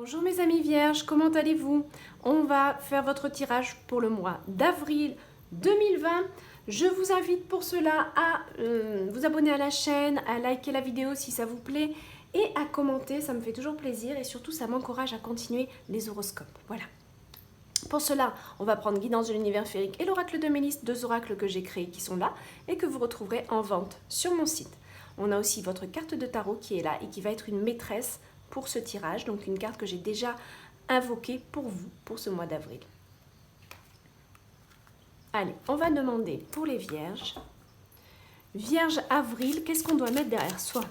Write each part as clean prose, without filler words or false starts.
Bonjour mes amis vierges, comment allez-vous? On va faire votre tirage pour le mois d'avril 2020. Je vous invite pour cela à vous abonner à la chaîne, à liker la vidéo si ça vous plaît et à commenter, ça me fait toujours plaisir et surtout ça m'encourage à continuer les horoscopes. Voilà. Pour cela, on va prendre Guidance de l'univers féerique et l'oracle de Mélis, deux oracles que j'ai créés qui sont là et que vous retrouverez en vente sur mon site. On a aussi votre carte de tarot qui est là et qui va être une maîtresse pour ce tirage, donc une carte que j'ai déjà invoquée pour vous, pour ce mois d'avril. Allez, on va demander pour les vierges. Vierge avril, qu'est-ce qu'on doit mettre derrière soi?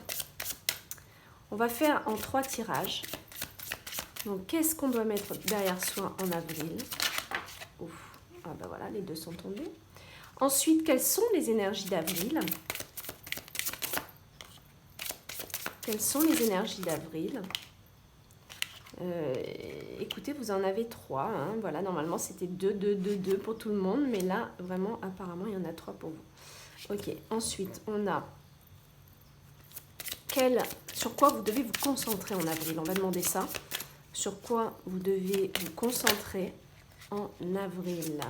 On va faire en 3 tirages. Donc, qu'est-ce qu'on doit mettre derrière soi en avril? Ouf. Ah ben voilà, les deux sont tombés. Ensuite, quelles sont les énergies d'avril? Quelles sont les énergies d'avril? Écoutez, vous en avez 3. Hein. Voilà, normalement, c'était 2, 2, 2, 2 pour tout le monde. Mais là, vraiment, apparemment, il y en a 3 pour vous. Ok, ensuite, on a sur quoi vous devez vous concentrer en avril. On va demander ça. Sur quoi vous devez vous concentrer en avril.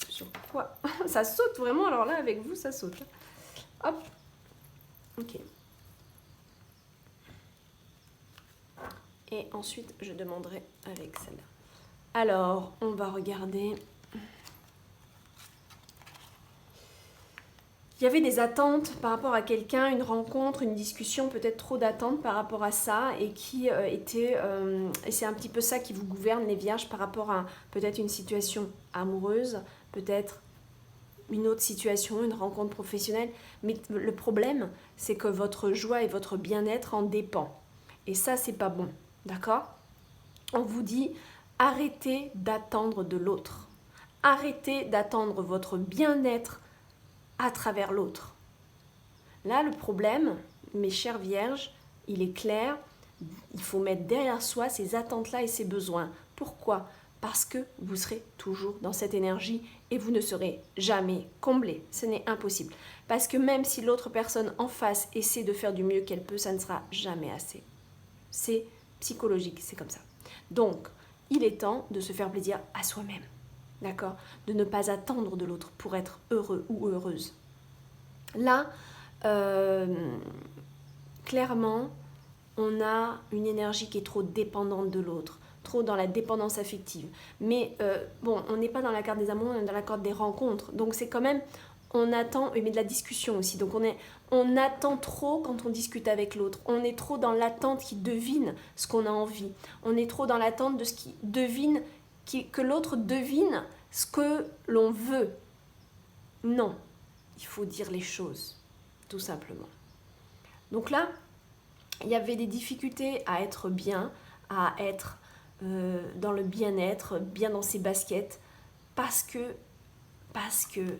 Sur quoi? Ça saute vraiment, alors là, avec vous, ça saute. Hop. Ok. Et ensuite, je demanderai avec celle-là. Alors, on va regarder. Il y avait des attentes par rapport à quelqu'un, une rencontre, une discussion, peut-être trop d'attentes par rapport à ça et qui était... et c'est un petit peu ça qui vous gouverne les vierges par rapport à peut-être une situation amoureuse, peut-être une autre situation, une rencontre professionnelle. Mais le problème, c'est que votre joie et votre bien-être en dépend. Et ça, c'est pas bon. D'accord? On vous dit, arrêtez d'attendre de l'autre. Arrêtez d'attendre votre bien-être à travers l'autre. Là, le problème, mes chères vierges, il est clair, il faut mettre derrière soi ces attentes-là et ces besoins. Pourquoi? Parce que vous serez toujours dans cette énergie et vous ne serez jamais comblé. Ce n'est impossible. Parce que même si l'autre personne en face essaie de faire du mieux qu'elle peut, ça ne sera jamais assez. C'est psychologique, c'est comme ça. Donc, il est temps de se faire plaisir à soi-même. D'accord? De ne pas attendre de l'autre pour être heureux ou heureuse. Là, clairement, on a une énergie qui est trop dépendante de l'autre, trop dans la dépendance affective. Mais bon, on n'est pas dans la carte des amours, on est dans la carte des rencontres. Donc c'est quand même, on attend, mais de la discussion aussi. Donc on attend trop quand on discute avec l'autre. On est trop dans l'attente qui devine ce qu'on a envie. On est trop dans l'attente de ce qui devine, que l'autre devine ce que l'on veut. Non, il faut dire les choses, tout simplement. Donc là, il y avait des difficultés à être bien, à être dans le bien-être, bien dans ses baskets, parce que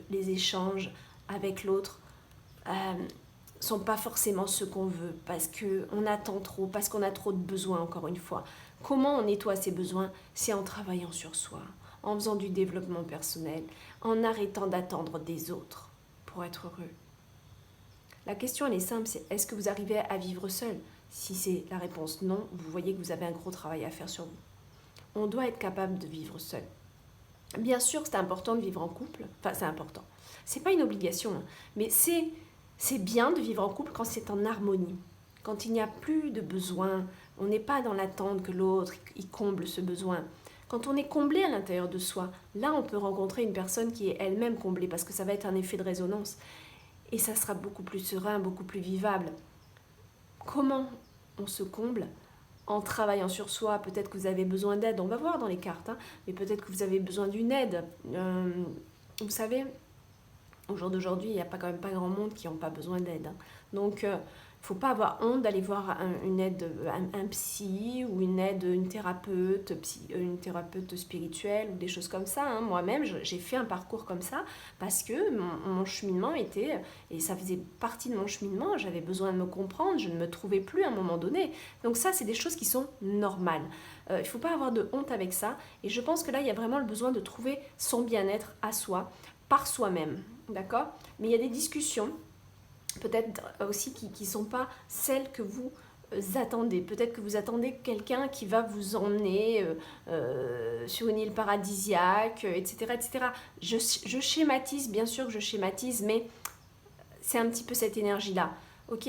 les échanges avec l'autre sont pas forcément ce qu'on veut, parce qu'on attend trop, parce qu'on a trop de besoins, encore une fois. Comment on nettoie ces besoins? C'est en travaillant sur soi, en faisant du développement personnel, en arrêtant d'attendre des autres pour être heureux. La question, elle est simple, c'est est-ce que vous arrivez à vivre seul? Si c'est la réponse non, vous voyez que vous avez un gros travail à faire sur vous. On doit être capable de vivre seul. Bien sûr, c'est important de vivre en couple. Enfin, c'est important. C'est pas une obligation, hein, mais c'est bien de vivre en couple quand c'est en harmonie. Quand il n'y a plus de besoin, on n'est pas dans l'attente que l'autre il comble ce besoin. Quand on est comblé à l'intérieur de soi, là, on peut rencontrer une personne qui est elle-même comblée parce que ça va être un effet de résonance. Et ça sera beaucoup plus serein, beaucoup plus vivable. Comment on se comble? En travaillant sur soi, peut-être que vous avez besoin d'aide, on va voir dans les cartes, hein, mais peut-être que vous avez besoin d'une aide. Vous savez, au jour d'aujourd'hui, il n'y a quand même pas grand monde qui n'ont pas besoin d'aide. Hein. Donc, il ne faut pas avoir honte d'aller voir une aide, un psy ou une thérapeute spirituelle ou des choses comme ça. Hein. Moi-même, j'ai fait un parcours comme ça parce que mon cheminement était, et ça faisait partie de mon cheminement, j'avais besoin de me comprendre, je ne me trouvais plus à un moment donné. Donc ça, c'est des choses qui sont normales. Il ne faut pas avoir de honte avec ça. Et je pense que là, il y a vraiment le besoin de trouver son bien-être à soi, par soi-même. D'accord? Mais il y a des discussions peut-être aussi qui ne sont pas celles que vous attendez. Peut-être que vous attendez quelqu'un qui va vous emmener sur une île paradisiaque, etc. etc. Je schématise, bien sûr que je schématise, mais c'est un petit peu cette énergie-là. Ok,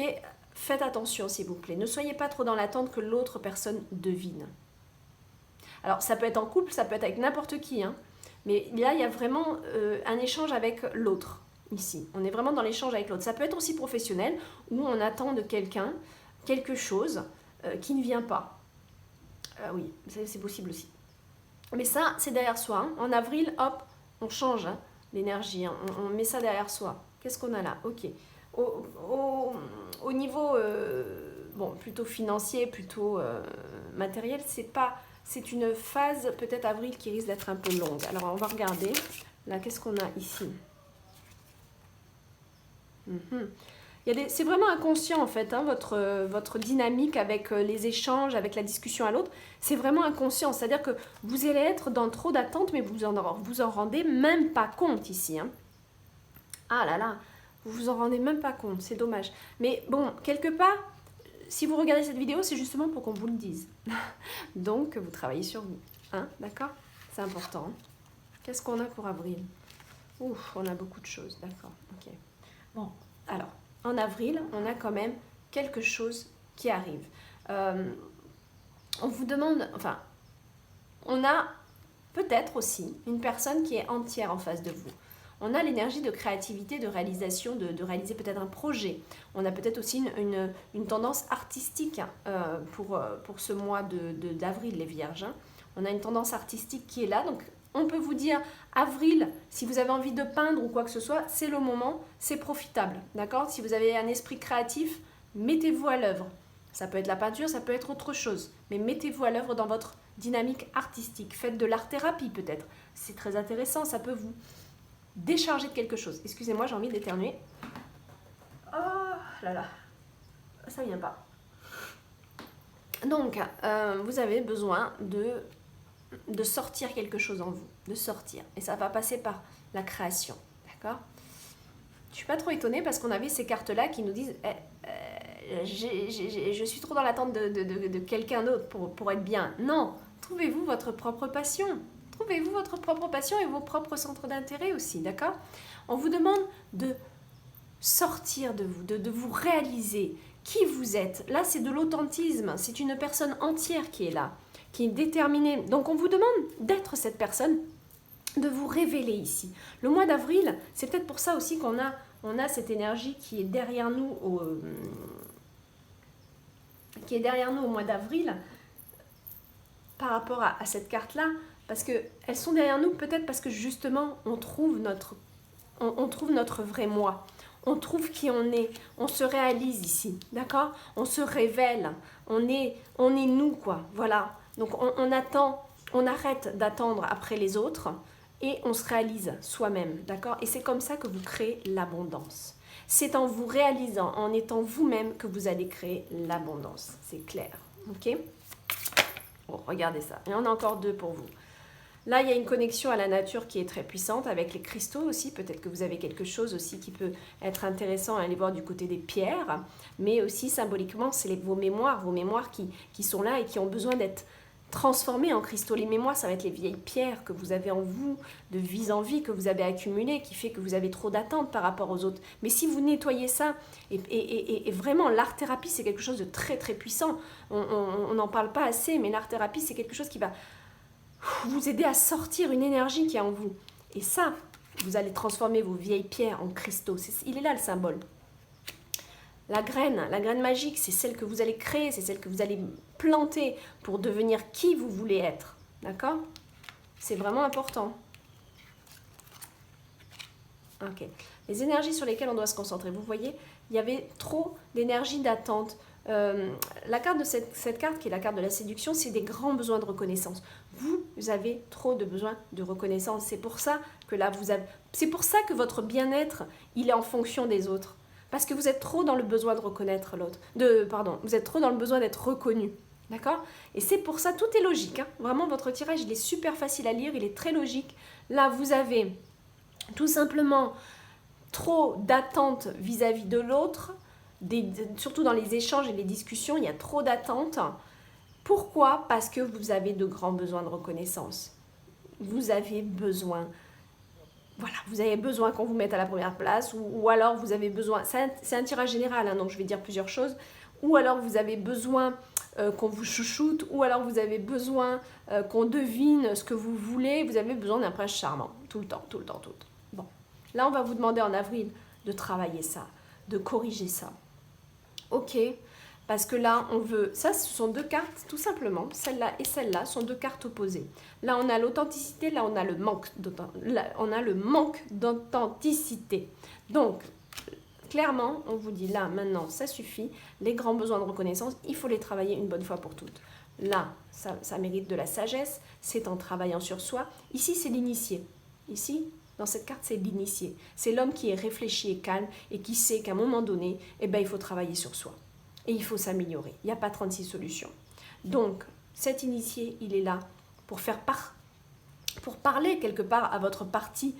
faites attention s'il vous plaît. Ne soyez pas trop dans l'attente que l'autre personne devine. Alors ça peut être en couple, ça peut être avec n'importe qui, hein. Mais là il y a vraiment un échange avec l'autre. Ici, on est vraiment dans l'échange avec l'autre. Ça peut être aussi professionnel, où on attend de quelqu'un quelque chose qui ne vient pas. Oui, c'est possible aussi. Mais ça, c'est derrière soi. Hein. En avril, hop, on change hein, l'énergie. Hein. On met ça derrière soi. Qu'est-ce qu'on a là? Ok. Au niveau bon, plutôt financier, plutôt matériel, c'est une phase, peut-être avril, qui risque d'être un peu longue. Alors, on va regarder. Là, qu'est-ce qu'on a ici? C'est vraiment inconscient en fait, hein, votre dynamique avec les échanges, avec la discussion à l'autre, c'est vraiment inconscient. C'est-à-dire que vous allez être dans trop d'attentes, mais vous en rendez même pas compte ici. Hein. Ah là là, vous vous en rendez même pas compte, c'est dommage. Mais bon, quelque part, si vous regardez cette vidéo, c'est justement pour qu'on vous le dise. Donc, vous travaillez sur vous. Hein, d'accord? C'est important. Hein. Qu'est-ce qu'on a pour avril? Ouf, on a beaucoup de choses, d'accord. Ok. Bon, alors, en avril, on a quand même quelque chose qui arrive. On vous demande, enfin, on a peut-être aussi une personne qui est entière en face de vous. On a l'énergie de créativité, de réalisation, de réaliser peut-être un projet. On a peut-être aussi une tendance artistique pour ce mois d'avril, les vierges. Hein. On a une tendance artistique qui est là, donc on peut vous dire, avril, si vous avez envie de peindre ou quoi que ce soit, c'est le moment, c'est profitable, d'accord? Si vous avez un esprit créatif, mettez-vous à l'œuvre. Ça peut être la peinture, ça peut être autre chose, mais mettez-vous à l'œuvre dans votre dynamique artistique. Faites de l'art-thérapie peut-être, c'est très intéressant, ça peut vous décharger de quelque chose. Excusez-moi, j'ai envie d'éternuer. Oh là là, ça vient pas. Donc, vous avez besoin de sortir quelque chose en vous, de sortir. Et ça va passer par la création, d'accord? Je suis pas trop étonnée parce qu'on avait ces cartes-là qui nous disent je suis trop dans l'attente de quelqu'un d'autre pour être bien. Non, trouvez-vous votre propre passion. Trouvez-vous votre propre passion et vos propres centres d'intérêt aussi, d'accord? On vous demande de sortir de vous, de vous réaliser qui vous êtes. Là, c'est de l'authentisme, c'est une personne entière qui est là, qui est déterminée. Donc, on vous demande d'être cette personne, de vous révéler ici. Le mois d'avril, c'est peut-être pour ça aussi qu'on a cette énergie qui est derrière nous au mois d'avril par rapport à cette carte-là, parce qu'elles sont derrière nous peut-être parce que justement on trouve notre vrai moi, on trouve qui on est, on se réalise ici, d'accord? On se révèle, on est nous quoi, voilà. Donc on arrête d'attendre après les autres et on se réalise soi-même, d'accord? Et c'est comme ça que vous créez l'abondance. C'est en vous réalisant, en étant vous-même que vous allez créer l'abondance, c'est clair, ok? Bon, regardez ça, il y en a encore deux pour vous. Là, il y a une connexion à la nature qui est très puissante, avec les cristaux aussi. Peut-être que vous avez quelque chose aussi qui peut être intéressant à aller voir du côté des pierres. Mais aussi, symboliquement, c'est vos mémoires qui sont là et qui ont besoin d'être transformées en cristaux. Les mémoires, ça va être les vieilles pierres que vous avez en vous, de vie en vie, que vous avez accumulées, qui fait que vous avez trop d'attentes par rapport aux autres. Mais si vous nettoyez ça, et vraiment, l'art-thérapie, c'est quelque chose de très, très puissant. On n'en parle pas assez, mais l'art-thérapie, c'est quelque chose qui va vous aider à sortir une énergie qui est en vous. Et ça, vous allez transformer vos vieilles pierres en cristaux. Il est là le symbole. La graine magique, c'est celle que vous allez créer, c'est celle que vous allez planter pour devenir qui vous voulez être. D'accord? C'est vraiment important. Ok. Les énergies sur lesquelles on doit se concentrer. Vous voyez, il y avait trop d'énergie d'attente. La carte de cette carte, qui est la carte de la séduction, c'est des grands besoins de reconnaissance. Vous avez trop de besoins de reconnaissance. C'est pour ça que là, c'est pour ça que votre bien-être, il est en fonction des autres. Parce que vous êtes trop dans le besoin de reconnaître l'autre. Vous êtes trop dans le besoin d'être reconnu. D'accord? Et c'est pour ça, tout est logique. Hein. Vraiment, votre tirage, il est super facile à lire, il est très logique. Là, vous avez tout simplement trop d'attentes vis-à-vis de l'autre, surtout dans les échanges et les discussions, il y a trop d'attentes. Pourquoi? Parce que vous avez de grands besoins de reconnaissance. Vous avez besoin, voilà, vous avez besoin qu'on vous mette à la première place, ou alors vous avez besoin, c'est un tirage général, hein, donc je vais dire plusieurs choses, ou alors vous avez besoin qu'on vous chouchoute, ou alors vous avez besoin qu'on devine ce que vous voulez, vous avez besoin d'un prince charmant, tout le temps, tout le temps, tout le temps. Bon, là on va vous demander en avril de travailler ça, de corriger ça. Ok, parce que là on veut, ça ce sont deux cartes tout simplement, celle-là et celle-là sont deux cartes opposées. Là on a l'authenticité, là on a le manque d'authenticité. Donc clairement, on vous dit là, maintenant, ça suffit. Les grands besoins de reconnaissance, il faut les travailler une bonne fois pour toutes. Là, ça mérite de la sagesse, c'est en travaillant sur soi. Ici, c'est l'initié. Ici, dans cette carte, c'est l'initié. C'est l'homme qui est réfléchi et calme et qui sait qu'à un moment donné, eh ben, il faut travailler sur soi. Et il faut s'améliorer. Il n'y a pas 36 solutions. Donc, cet initié, il est là pour faire pour parler quelque part à votre partie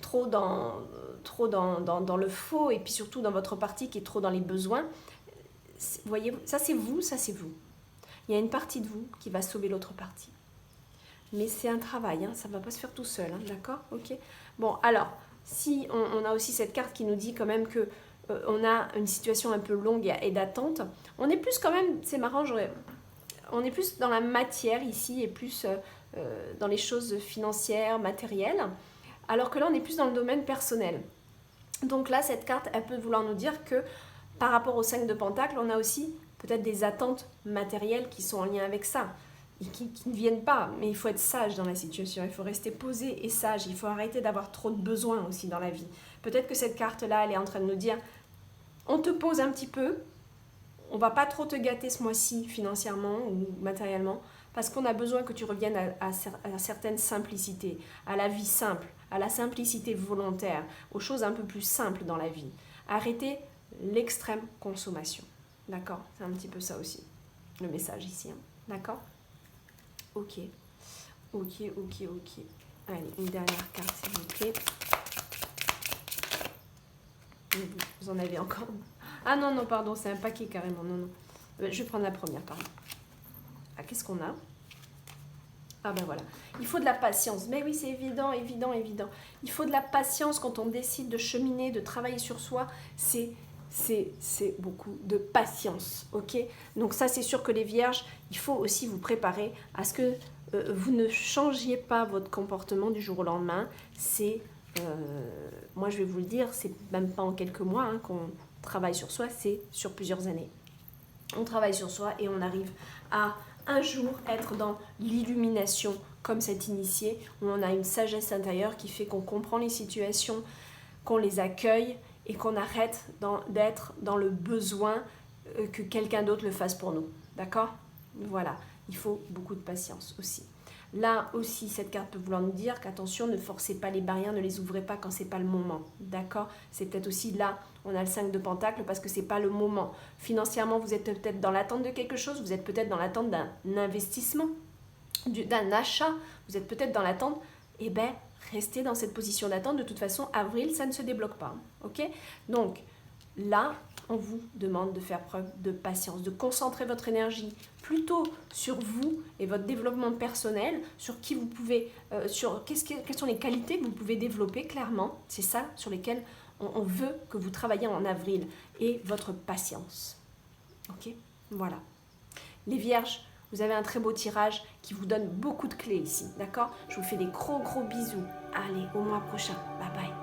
trop dans le faux, et puis surtout dans votre partie qui est trop dans les besoins. Vous voyez, ça c'est vous, ça c'est vous. Il y a une partie de vous qui va sauver l'autre partie. Mais c'est un travail, hein, ça ne va pas se faire tout seul, hein, d'accord? Ok. Bon, alors, si on a aussi cette carte qui nous dit quand même que on a une situation un peu longue et d'attente, on est plus quand même, c'est marrant, on est plus dans la matière ici et plus dans les choses financières, matérielles, alors que là on est plus dans le domaine personnel. Donc là cette carte elle peut vouloir nous dire que par rapport au 5 de Pentacle, on a aussi peut-être des attentes matérielles qui sont en lien avec ça et qui ne viennent pas, mais il faut être sage dans la situation, il faut rester posé et sage, il faut arrêter d'avoir trop de besoins aussi dans la vie. Peut-être que cette carte là elle est en train de nous dire on te pose un petit peu, on va pas trop te gâter ce mois-ci financièrement ou matériellement, parce qu'on a besoin que tu reviennes à certaines simplicités, à la vie simple, à la simplicité volontaire, aux choses un peu plus simples dans la vie. Arrêtez l'extrême consommation. D'accord? C'est un petit peu ça aussi, le message ici. Hein. D'accord? Ok. Ok. Allez, une dernière carte s'il vous plaît. Vous en avez encore? Ah non, pardon, c'est un paquet carrément. Non. Je vais prendre la première, pardon. Ah, qu'est-ce qu'on a? Ah ben voilà. Il faut de la patience. Mais oui, c'est évident. Il faut de la patience quand on décide de cheminer, de travailler sur soi. C'est beaucoup de patience, ok? Donc ça, c'est sûr que les vierges, il faut aussi vous préparer à ce que vous ne changiez pas votre comportement du jour au lendemain. Moi je vais vous le dire, c'est même pas en quelques mois hein, qu'on travaille sur soi, c'est sur plusieurs années. On travaille sur soi et on arrive à un jour être dans l'illumination comme cet initié, où on a une sagesse intérieure qui fait qu'on comprend les situations, qu'on les accueille et qu'on arrête d'être dans le besoin que quelqu'un d'autre le fasse pour nous. D'accord? Voilà, il faut beaucoup de patience aussi. Là aussi, cette carte peut vouloir nous dire qu'attention, ne forcez pas les barrières, ne les ouvrez pas quand c'est pas le moment. D'accord? C'est peut-être aussi là, on a le 5 de Pentacle parce que c'est pas le moment. Financièrement, vous êtes peut-être dans l'attente de quelque chose, vous êtes peut-être dans l'attente d'un investissement, d'un achat, vous êtes peut-être dans l'attente, eh bien, restez dans cette position d'attente. De toute façon, avril, ça ne se débloque pas. Ok? Donc, là, on vous demande de faire preuve de patience, de concentrer votre énergie plutôt sur vous et votre développement personnel, sur qui vous pouvez, quelles sont les qualités que vous pouvez développer clairement. C'est ça sur lesquelles on veut que vous travaillez en avril, et votre patience. Ok? Voilà. Les vierges, vous avez un très beau tirage qui vous donne beaucoup de clés ici. D'accord? Je vous fais des gros bisous. Allez, au mois prochain. Bye bye.